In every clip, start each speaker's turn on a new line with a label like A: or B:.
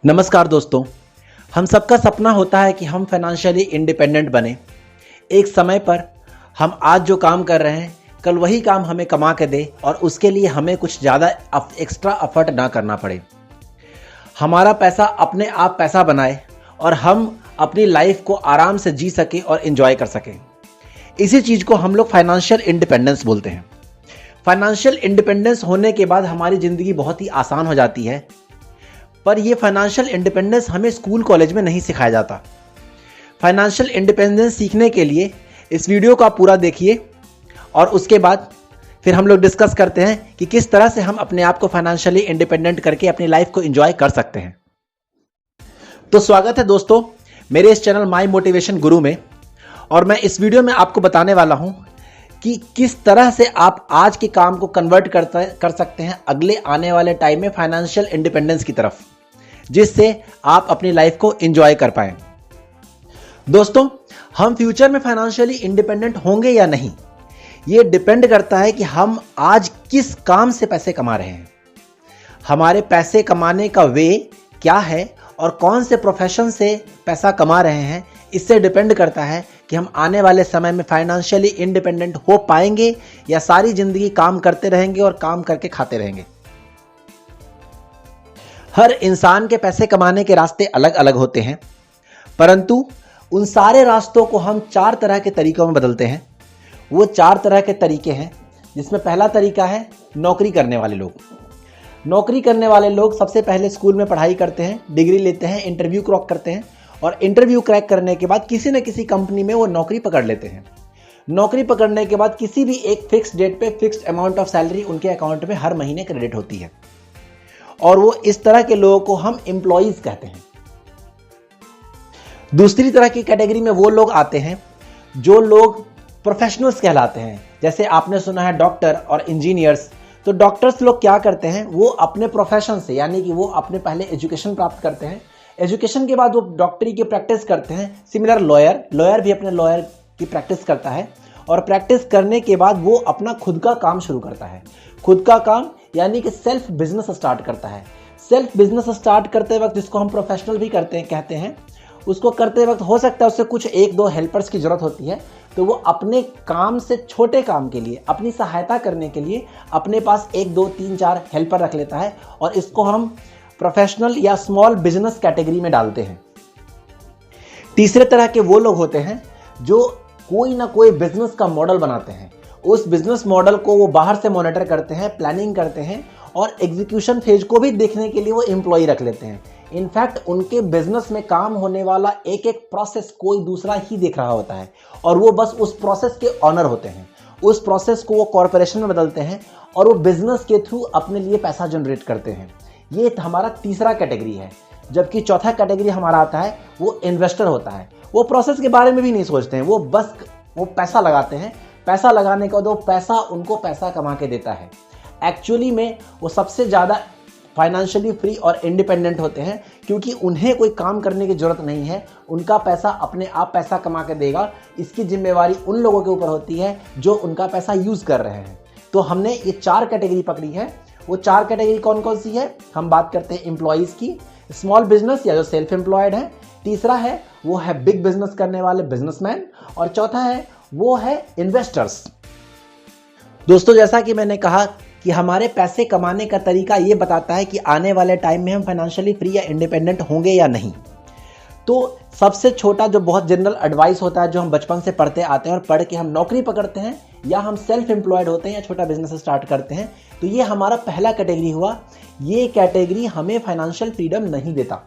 A: नमस्कार दोस्तों। हम सबका सपना होता है कि हम फाइनेंशियली इंडिपेंडेंट बने। एक समय पर हम आज जो काम कर रहे हैं कल वही काम हमें कमा के दे और उसके लिए हमें कुछ ज़्यादा एक्स्ट्रा एफर्ट ना करना पड़े। हमारा पैसा अपने आप पैसा बनाए और हम अपनी लाइफ को आराम से जी सकें और एंजॉय कर सकें। इसी चीज़ को हम लोग फाइनेंशियल इंडिपेंडेंस बोलते हैं। फाइनेंशियल इंडिपेंडेंस होने के बाद हमारी ज़िंदगी बहुत ही आसान हो जाती है। पर ये फाइनेंशियल इंडिपेंडेंस हमें स्कूल कॉलेज में नहीं सिखाया जाता। फाइनेंशियल इंडिपेंडेंस सीखने के लिए इस वीडियो को आप पूरा देखिए और उसके बाद फिर हम लोग डिस्कस करते हैं कि किस तरह से हम अपने आप को फाइनेंशियली इंडिपेंडेंट करके अपनी लाइफ को एंजॉय कर सकते हैं। तो स्वागत है दोस्तों मेरे इस चैनल माई मोटिवेशन गुरु में। और मैं इस वीडियो में आपको बताने वाला हूं कि किस तरह से आप आज के काम को कन्वर्ट कर सकते हैं अगले आने वाले टाइम में फाइनेंशियल इंडिपेंडेंस की तरफ, जिससे आप अपनी लाइफ को एंजॉय कर पाएं। दोस्तों, हम फ्यूचर में फाइनेंशियली इंडिपेंडेंट होंगे या नहीं, यह डिपेंड करता है कि हम आज किस काम से पैसे कमा रहे हैं। हमारे पैसे कमाने का वे क्या है और कौन से प्रोफेशन से पैसा कमा रहे हैं, इससे डिपेंड करता है कि हम आने वाले समय में फाइनेंशियली इंडिपेंडेंट हो पाएंगे या सारी जिंदगी काम करते रहेंगे और काम करके खाते रहेंगे। हर इंसान के पैसे कमाने के रास्ते अलग अलग होते हैं, परंतु उन सारे रास्तों को हम 4 तरह के तरीकों में बदलते हैं। वो 4 तरह के तरीके हैं, जिसमें पहला तरीका है नौकरी करने वाले लोग। नौकरी करने वाले लोग सबसे पहले स्कूल में पढ़ाई करते हैं, डिग्री लेते हैं, इंटरव्यू क्रैक करते हैं और इंटरव्यू क्रैक करने के बाद किसी न किसी कंपनी में वो नौकरी पकड़ लेते हैं। नौकरी पकड़ने के बाद किसी भी एक फिक्स डेट पे फिक्स्ड अमाउंट ऑफ सैलरी उनके अकाउंट में हर महीने क्रेडिट होती है और वो इस तरह के लोगों को हम एम्प्लॉइज कहते हैं। दूसरी तरह की कैटेगरी में वो लोग आते हैं जो लोग प्रोफेशनल्स कहलाते हैं। जैसे आपने सुना है डॉक्टर और इंजीनियर्स। तो डॉक्टर्स लोग क्या करते हैं, वो अपने प्रोफेशन से, यानी कि वो अपने पहले एजुकेशन प्राप्त करते हैं, एजुकेशन के बाद वो डॉक्टरी की प्रैक्टिस करते हैं। सिमिलर लॉयर भी अपने लॉयर की प्रैक्टिस करता है और प्रैक्टिस करने के बाद वो अपना खुद का काम शुरू करता है। खुद का काम यानी कि सेल्फ बिजनेस स्टार्ट करता है। सेल्फ बिजनेस स्टार्ट करते वक्त, जिसको हम प्रोफेशनल भी कहते हैं, उसको करते वक्त हो सकता है उससे कुछ 1-2 हेल्पर्स की जरूरत होती है। तो वो अपने काम से छोटे काम के लिए, अपनी सहायता करने के लिए अपने पास 1-2-3-4 हेल्पर रख लेता है और इसको हम प्रोफेशनल या स्मॉल बिजनेस कैटेगरी में डालते हैं। तीसरे तरह के वो लोग होते हैं जो कोई ना कोई बिजनेस का मॉडल बनाते हैं। उस बिजनेस मॉडल को वो बाहर से मॉनिटर करते हैं, प्लानिंग करते हैं और एग्जीक्यूशन फेज को भी देखने के लिए वो एम्प्लॉय रख लेते हैं। इनफैक्ट उनके बिजनेस में काम होने वाला एक एक प्रोसेस कोई दूसरा ही देख रहा होता है और वो बस उस प्रोसेस के ऑनर होते हैं। उस प्रोसेस को वो कॉर्पोरेशन में बदलते हैं और वो बिजनेस के थ्रू अपने लिए पैसा जनरेट करते हैं। ये हमारा तीसरा कैटेगरी है। जबकि चौथा कैटेगरी हमारा आता है वो इन्वेस्टर होता है। वो प्रोसेस के बारे में भी नहीं सोचते हैं, वो पैसा लगाते हैं। पैसा लगाने के बाद वो पैसा उनको पैसा कमा के देता है। एक्चुअली में वो सबसे ज़्यादा फाइनेंशियली फ्री और इंडिपेंडेंट होते हैं, क्योंकि उन्हें कोई काम करने की जरूरत नहीं है। उनका पैसा अपने आप पैसा कमा के देगा। इसकी जिम्मेवारी उन लोगों के ऊपर होती है जो उनका पैसा यूज़ कर रहे हैं। तो हमने ये 4 कैटेगरी पकड़ी है। वो 4 कैटेगरी कौन कौन सी है? हम बात करते हैं एम्प्लॉइज की, स्मॉल बिजनेस या जो सेल्फ एम्प्लॉयड है। तीसरा है वो है बिग बिजनेस करने वाले बिजनेसमैन और चौथा है वो है इन्वेस्टर्स। दोस्तों, जैसा कि मैंने कहा कि हमारे पैसे कमाने का तरीका ये बताता है कि आने वाले टाइम में हम फाइनेंशियली फ्री या इंडिपेंडेंट होंगे या नहीं। तो सबसे छोटा जो बहुत जनरल एडवाइस होता है, जो हम बचपन से पढ़ते आते हैं और पढ़ के हम नौकरी पकड़ते हैं या हम सेल्फ एम्प्लॉयड होते हैं या छोटा बिजनेस स्टार्ट करते हैं, तो ये हमारा पहला कैटेगरी हुआ। ये कैटेगरी हमें फाइनेंशियल फ्रीडम नहीं देता।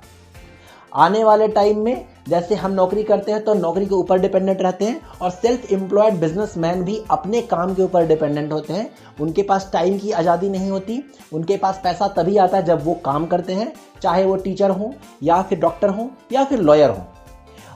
A: आने वाले टाइम में जैसे हम नौकरी करते हैं तो नौकरी के ऊपर डिपेंडेंट रहते हैं और सेल्फ एम्प्लॉयड बिजनेसमैन भी अपने काम के ऊपर डिपेंडेंट होते हैं। उनके पास टाइम की आज़ादी नहीं होती। उनके पास पैसा तभी आता है जब वो काम करते हैं, चाहे वो टीचर हो या फिर डॉक्टर हो या फिर लॉयर हो।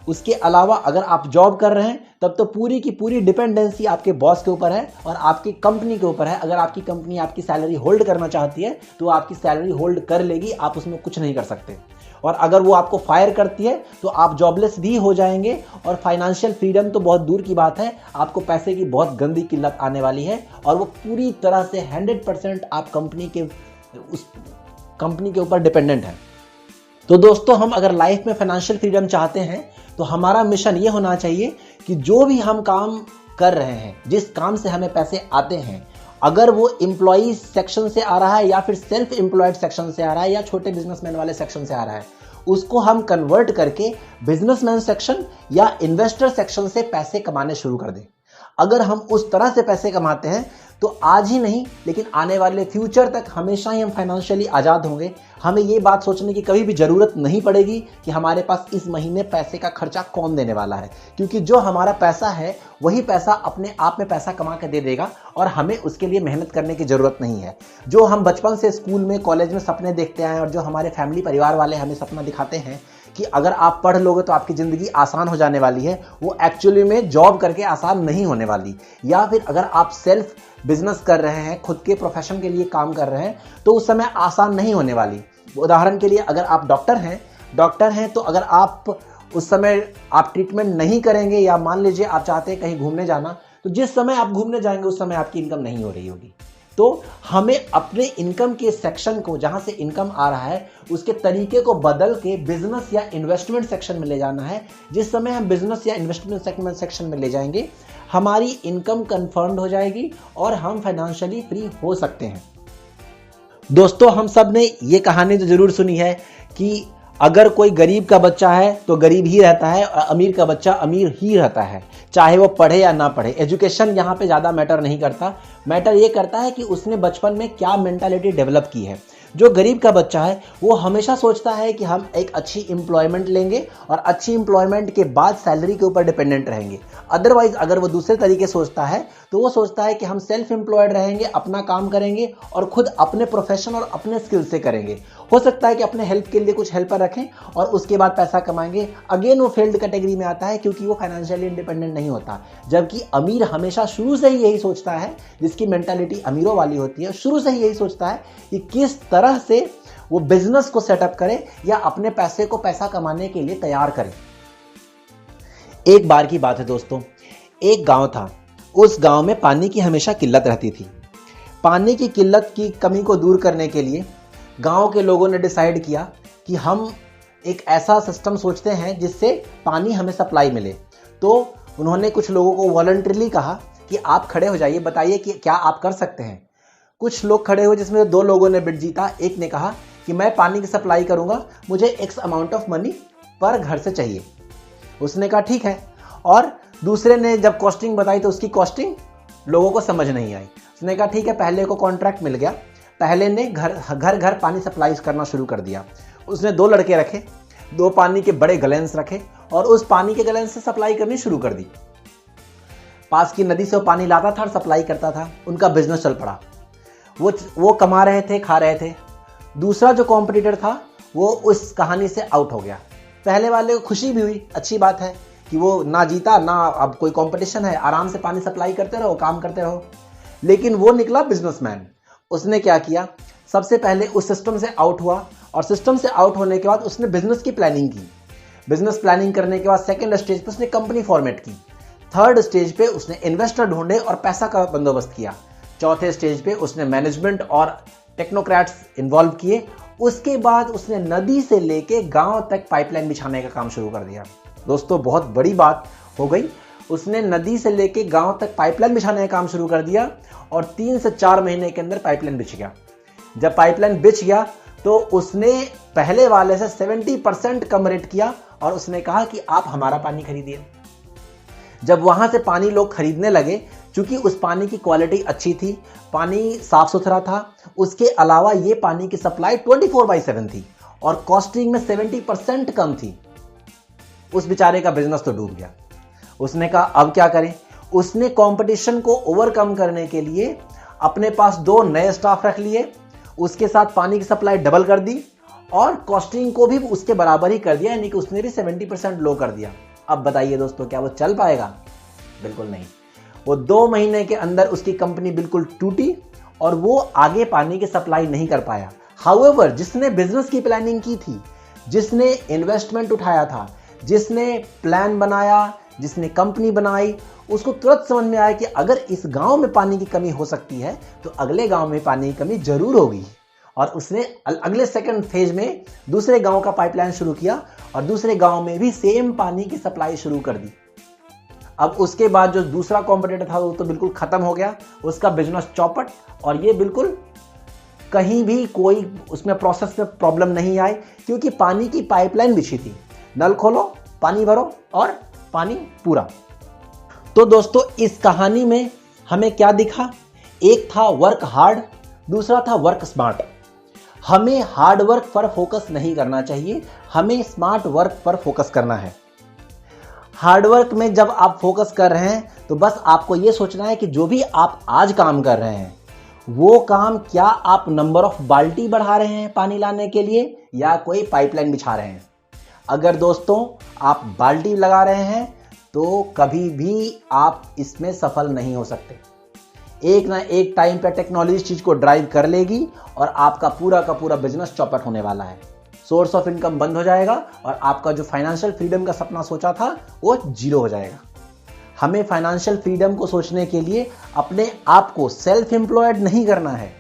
A: उसके अलावा अगर आप जॉब कर रहे हैं तब तो पूरी की पूरी डिपेंडेंसी आपके बॉस के ऊपर है और आपकी कंपनी के ऊपर है। अगर आपकी कंपनी आपकी सैलरी होल्ड करना चाहती है तो आपकी सैलरी होल्ड कर लेगी, आप उसमें कुछ नहीं कर सकते। और अगर वो आपको फायर करती है तो आप जॉबलेस भी हो जाएंगे और फाइनेंशियल फ्रीडम तो बहुत दूर की बात है, आपको पैसे की बहुत गंदी किल्लत आने वाली है और वो पूरी तरह से 100% आप कंपनी के ऊपर डिपेंडेंट है। तो दोस्तों, हम अगर लाइफ में फाइनेंशियल फ्रीडम चाहते हैं तो हमारा मिशन ये होना चाहिए कि जो भी हम काम कर रहे हैं, जिस काम से हमें पैसे आते हैं, अगर वो एम्प्लॉई सेक्शन से आ रहा है या फिर सेल्फ एम्प्लॉयड सेक्शन से आ रहा है या छोटे बिजनेसमैन वाले सेक्शन से आ रहा है, उसको हम कन्वर्ट करके बिजनेसमैन सेक्शन या इन्वेस्टर सेक्शन से पैसे कमाने शुरू कर दें। अगर हम उस तरह से पैसे कमाते हैं तो आज ही नहीं लेकिन आने वाले फ्यूचर तक हमेशा ही हम फाइनेंशियली आज़ाद होंगे। हमें ये बात सोचने की कभी भी ज़रूरत नहीं पड़ेगी कि हमारे पास इस महीने पैसे का खर्चा कौन देने वाला है, क्योंकि जो हमारा पैसा है वही पैसा अपने आप में पैसा कमा के दे देगा और हमें उसके लिए मेहनत करने की ज़रूरत नहीं है। जो हम बचपन से स्कूल में, कॉलेज में सपने देखते हैं और जो हमारे फैमिली परिवार वाले हमें सपना दिखाते हैं कि अगर आप पढ़ लोगे तो आपकी ज़िंदगी आसान हो जाने वाली है, वो एक्चुअली में जॉब करके आसान नहीं होने वाली। या फिर अगर आप सेल्फ बिजनेस कर रहे हैं, खुद के प्रोफेशन के लिए काम कर रहे हैं, तो उस समय आसान नहीं होने वाली। उदाहरण के लिए अगर आप डॉक्टर हैं तो अगर आप उस समय आप ट्रीटमेंट नहीं करेंगे या मान लीजिए आप चाहते हैं कहीं घूमने जाना, तो जिस समय आप घूमने जाएंगे उस समय आपकी इनकम नहीं हो रही होगी। तो हमें अपने इनकम के सेक्शन को, जहां से इनकम आ रहा है, उसके तरीके को बदल के बिजनेस या इन्वेस्टमेंट सेक्शन में ले जाना है। जिस समय हम बिजनेस या इन्वेस्टमेंट सेक्शन में ले जाएंगे, हमारी इनकम कंफर्म्ड हो जाएगी और हम फाइनेंशियली फ्री हो सकते हैं। दोस्तों, हम सब ने ये कहानी तो जरूर सुनी है कि अगर कोई गरीब का बच्चा है तो गरीब ही रहता है और अमीर का बच्चा अमीर ही रहता है, चाहे वो पढ़े या ना पढ़े। एजुकेशन यहाँ पे ज़्यादा मैटर नहीं करता, मैटर ये करता है कि उसने बचपन में क्या मेंटालिटी डेवलप की है। जो गरीब का बच्चा है वो हमेशा सोचता है कि हम एक अच्छी एम्प्लॉयमेंट लेंगे और अच्छी एम्प्लॉयमेंट के बाद सैलरी के ऊपर डिपेंडेंट रहेंगे। अदरवाइज अगर वो दूसरे तरीके सोचता है तो वो सोचता है कि हम सेल्फ एम्प्लॉयड रहेंगे, अपना काम करेंगे और खुद अपने प्रोफेशन और अपने स्किल से करेंगे। हो सकता है कि अपने हेल्प के लिए कुछ हेल्पर रखें और उसके बाद पैसा कमाएंगे। अगेन वो फेल्ड कैटेगरी में आता है क्योंकि वो फाइनेंशियली इंडिपेंडेंट नहीं होता। जबकि अमीर हमेशा शुरू से ही यही सोचता है, जिसकी मेंटालिटी अमीरों वाली होती है, शुरू से ही यही सोचता है कि किस तरह से वो बिजनेस को सेटअप करे या अपने पैसे को पैसा कमाने के लिए तैयार करे। एक बार की बात है दोस्तों, एक गांव था। उस गांव में पानी की हमेशा किल्लत रहती थी। पानी की किल्लत की कमी को दूर करने के लिए गांव के लोगों ने डिसाइड किया कि हम एक ऐसा सिस्टम सोचते हैं जिससे पानी हमें सप्लाई मिले। तो उन्होंने कुछ लोगों को वॉलंटरीली कहा कि आप खड़े हो जाइए, बताइए कि क्या आप कर सकते हैं। कुछ लोग खड़े हुए, जिसमें 2 लोगों ने बिड जीता। एक ने कहा कि मैं पानी की सप्लाई करूंगा, मुझे एक्स अमाउंट ऑफ मनी पर घर से चाहिए। उसने कहा ठीक है। और दूसरे ने जब कॉस्टिंग बताई तो उसकी कॉस्टिंग लोगों को समझ नहीं आई। उसने कहा ठीक है, पहले को कॉन्ट्रैक्ट मिल गया। पहले ने घर घर पानी सप्लाई करना शुरू कर दिया। उसने 2 लड़के रखे, 2 पानी के बड़े गैलेंस रखे और उस पानी के गैलेंस से सप्लाई करनी शुरू कर दी। पास की नदी से वो पानी लाता था और सप्लाई करता था। उनका बिजनेस चल पड़ा। वो कमा रहे थे, खा रहे थे। दूसरा जो कॉम्पिटिटर था वो उस कहानी से आउट हो गया। पहले वाले को खुशी भी हुई, अच्छी बात है कि वो ना जीता ना अब कोई कंपटीशन है, आराम से पानी सप्लाई करते रहो, काम करते रहो। लेकिन वो निकला बिजनेसमैन। उसने क्या किया, सबसे पहले उस सिस्टम से आउट हुआ और सिस्टम से आउट होने के बाद उसने बिजनेस की प्लानिंग की। बिजनेस प्लानिंग करने के बाद सेकंड स्टेज पे उसने कंपनी फॉर्मेट की। थर्ड स्टेज पे उसने इन्वेस्टर ढूंढे और पैसा का बंदोबस्त किया। चौथे स्टेज पे उसने मैनेजमेंट और टेक्नोक्रेट्स इन्वॉल्व किए। उसके बाद उसने नदी से लेके गांव तक पाइपलाइन बिछाने का काम शुरू कर दिया। दोस्तों, बहुत बड़ी बात हो गई। उसने नदी से लेके गांव तक पाइपलाइन बिछाने का काम शुरू कर दिया और 3 से 4 महीने के अंदर पाइपलाइन बिछ गया। जब पाइपलाइन बिछ गया तो उसने पहले वाले से 70% कम रेट किया और उसने कहा कि आप हमारा पानी खरीदिए। जब वहां से पानी लोग खरीदने लगे, चूंकि उस पानी की क्वालिटी अच्छी थी, पानी साफ सुथरा था, उसके अलावा ये पानी की सप्लाई 24/7 थी और कॉस्टिंग में 70% कम थी, उस बेचारे का बिजनेस तो डूब गया। उसने कहा अब क्या करें। उसने कंपटीशन को ओवरकम करने के लिए अपने पास 2 नए स्टाफ रख लिए, उसके साथ पानी की सप्लाई डबल कर दी और कॉस्टिंग को भी उसके बराबर ही कर दिया, यानी कि उसने भी 70% लो कर दिया। अब बताइए दोस्तों, क्या वो चल पाएगा? बिल्कुल नहीं। वो 2 महीने के अंदर उसकी कंपनी बिल्कुल टूटी और वो आगे पानी की सप्लाई नहीं कर पाया। हाउएवर, जिसने बिजनेस की प्लानिंग की थी, जिसने इन्वेस्टमेंट उठाया था, जिसने प्लान बनाया, जिसने कंपनी बनाई, उसको तुरंत समझ में आया कि अगर इस गांव में पानी की कमी हो सकती है तो अगले गांव में पानी की कमी जरूर होगी और उसने अगले सेकंड फेज में दूसरे गांव का पाइपलाइन शुरू किया और दूसरे गांव में भी सेम पानी की सप्लाई शुरू कर दी। अब उसके बाद जो दूसरा कॉम्पिटिटर था वो तो बिल्कुल खत्म हो गया, उसका बिजनेस चौपट, और ये बिल्कुल कहीं भी कोई उसमें प्रोसेस में प्रॉब्लम नहीं आई, क्योंकि पानी की पाइपलाइन बिछी थी। नल खोलो, पानी भरो और पानी पूरा। तो दोस्तों इस कहानी में हमें क्या दिखा? एक था वर्क हार्ड, दूसरा था वर्क स्मार्ट। हमें हार्ड वर्क पर फोकस नहीं करना चाहिए, हमें स्मार्ट वर्क पर फोकस करना है। हार्ड वर्क में जब आप फोकस कर रहे हैं तो बस आपको यह सोचना है कि जो भी आप आज काम कर रहे हैं वो काम, क्या आप नंबर ऑफ बाल्टी बढ़ा रहे हैं पानी लाने के लिए या कोई पाइपलाइन बिछा रहे हैं। अगर दोस्तों आप बाल्टी लगा रहे हैं तो कभी भी आप इसमें सफल नहीं हो सकते। एक ना एक टाइम पे टेक्नोलॉजी इस चीज को ड्राइव कर लेगी और आपका पूरा का पूरा बिजनेस चौपट होने वाला है। सोर्स ऑफ इनकम बंद हो जाएगा और आपका जो फाइनेंशियल फ्रीडम का सपना सोचा था वो जीरो हो जाएगा। हमें फाइनेंशियल फ्रीडम को सोचने के लिए अपने आप को सेल्फ एम्प्लॉयड नहीं करना है,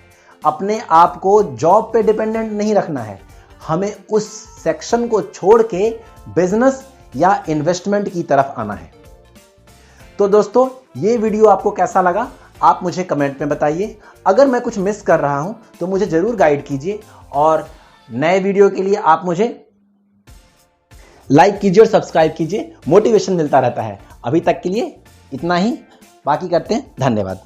A: अपने आप को जॉब पे डिपेंडेंट नहीं रखना है। हमें उस सेक्शन को छोड़ के बिजनेस या इन्वेस्टमेंट की तरफ आना है। तो दोस्तों ये वीडियो आपको कैसा लगा आप मुझे कमेंट में बताइए। अगर मैं कुछ मिस कर रहा हूं तो मुझे जरूर गाइड कीजिए और नए वीडियो के लिए आप मुझे लाइक कीजिए और सब्सक्राइब कीजिए, मोटिवेशन मिलता रहता है। अभी तक के लिए इतना ही, बाकी करते हैं। धन्यवाद।